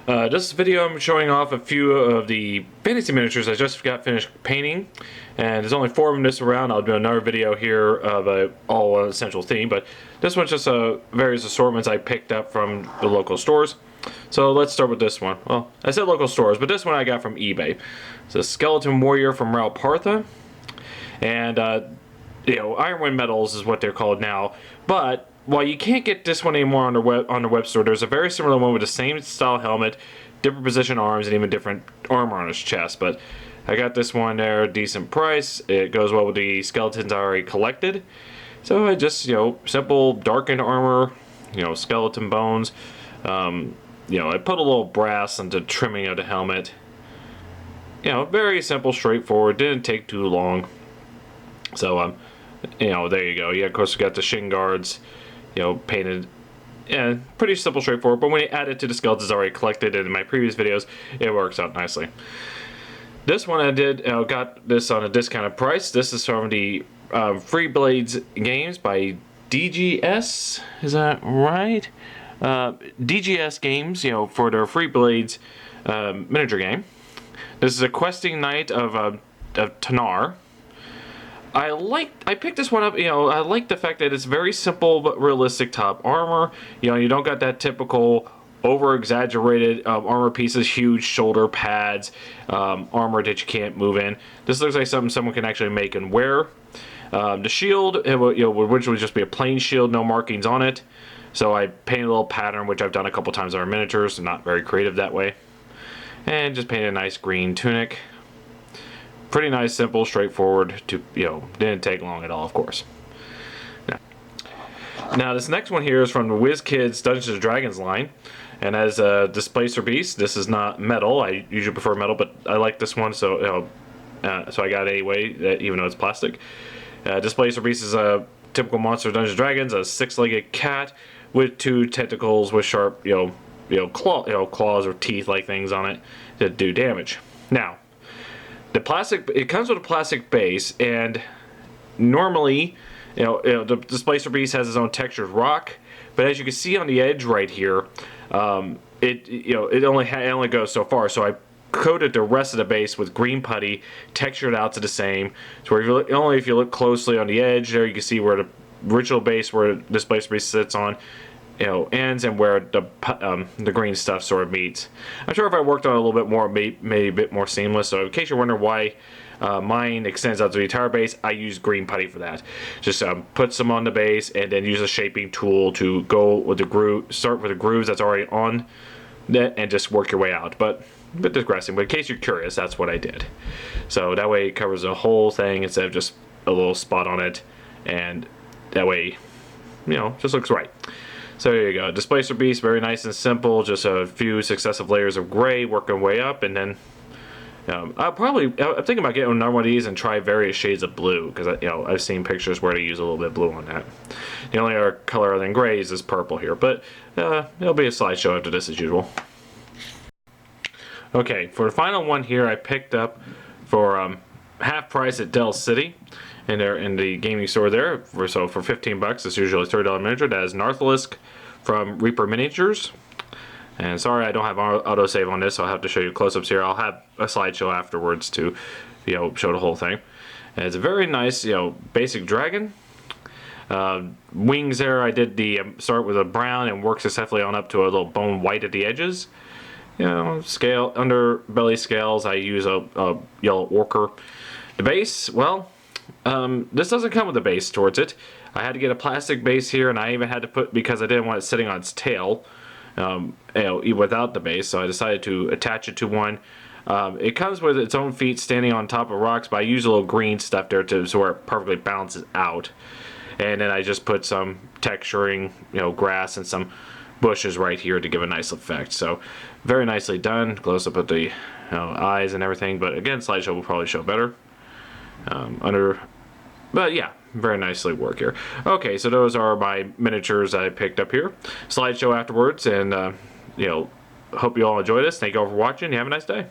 This video I'm showing off a few of the fantasy miniatures I just got finished painting, and there's only 4 of them this around. I'll do another video here of all essential theme, but this one's just various assortments I picked up from the local stores. So let's start with this one. Well, I said local stores, but this one I got from eBay. It's a Skeleton Warrior from Ral Partha, and you know, Ironwind Metals is what they're called now, but while you can't get this one anymore on the web store, there's a very similar one with the same style helmet, different position arms, and even different armor on his chest. But I got this one there, decent price. It goes well with the skeletons I already collected. So I just, you know, simple darkened armor, you know, skeleton bones. You know, I put a little brass into trimming of the helmet. You know, very simple, straightforward. Didn't take too long. So you know, there you go. Yeah, of course we got the shin guards, you know, painted. Yeah, pretty simple, straightforward, but when you add it to the skeletons already collected in my previous videos, it works out nicely. This one I did, got this on a discounted price. This is from the Free Blades games by DGS, is that right? DGS games, you know, for their Free Blades miniature game. This is a questing knight of Tanar. I picked this one up, you know, I like the fact that it's very simple but realistic top armor. You know, you don't got that typical over-exaggerated armor pieces, huge shoulder pads, armor that you can't move in. This looks like something someone can actually make and wear. The shield, would originally just be a plain shield, no markings on it. So I painted a little pattern, which I've done a couple times on our miniatures. I'm not very creative that way. And just painted a nice green tunic. Pretty nice, simple, straightforward. You know, didn't take long at all, of course. Now this next one here is from the Wizkids Dungeons & Dragons line, and as a Displacer Beast, this is not metal. I usually prefer metal, but I like this one, so you know, so I got it anyway, even though it's plastic. Displacer Beast is a typical monster of Dungeons & Dragons, a 6-legged cat with 2 tentacles with sharp, claws or teeth-like things on it that do damage. Now, the plastic, it comes with a plastic base, and normally, you know, the Displacer Beast has its own textured rock, but as you can see on the edge right here, it only goes so far. So I coated the rest of the base with green putty, textured out to the same. So where if you look closely on the edge there, you can see where the original base, where the Displacer Beast sits on, you know, ends, and where the green stuff sort of meets. I'm sure if I worked on it a little bit more, maybe a bit more seamless. So in case you're wondering why mine extends out to the entire base, I use green putty for that. Just put some on the base and then use a shaping tool to go with the groove. Start with the grooves that's already on that and just work your way out. But a bit digressing. But in case you're curious, that's what I did. So that way it covers the whole thing instead of just a little spot on it, and that way, you know, just looks right. So there you go. Displacer Beast, very nice and simple. Just a few successive layers of gray, working way up, and then I'm thinking about getting another one of these and try various shades of blue, because I've seen pictures where they use a little bit of blue on that. The only other color other than gray is this purple here, but it'll be a slideshow after this as usual. Okay, for the final one here, I picked up for half price at Del City. And they're in the gaming store there. So for 15 bucks, it's usually a $30 miniature. That is Narthalisk from Reaper Miniatures. And sorry, I don't have autosave on this, so I'll have to show you close-ups here. I'll have a slideshow afterwards to, you know, show the whole thing. And it's a very nice, you know, basic dragon. Wings there, I did the start with a brown and work successfully on up to a little bone white at the edges. You know, underbelly scales, I use a yellow ochre. The base, well, this doesn't come with a base towards it. I had to get a plastic base here, and I even had to put, because I didn't want it sitting on its tail, you know, without the base, so I decided to attach it to one. It comes with its own feet standing on top of rocks, but I use a little green stuff there so where it perfectly balances out. And then I just put some texturing, you know, grass and some bushes right here to give a nice effect. So very nicely done. Close up at the eyes and everything, but again, slideshow will probably show better. But yeah, very nicely worked here. Okay, so those are my miniatures I picked up here. Slideshow afterwards, and you know, hope you all enjoy this. Thank you all for watching. You have a nice day.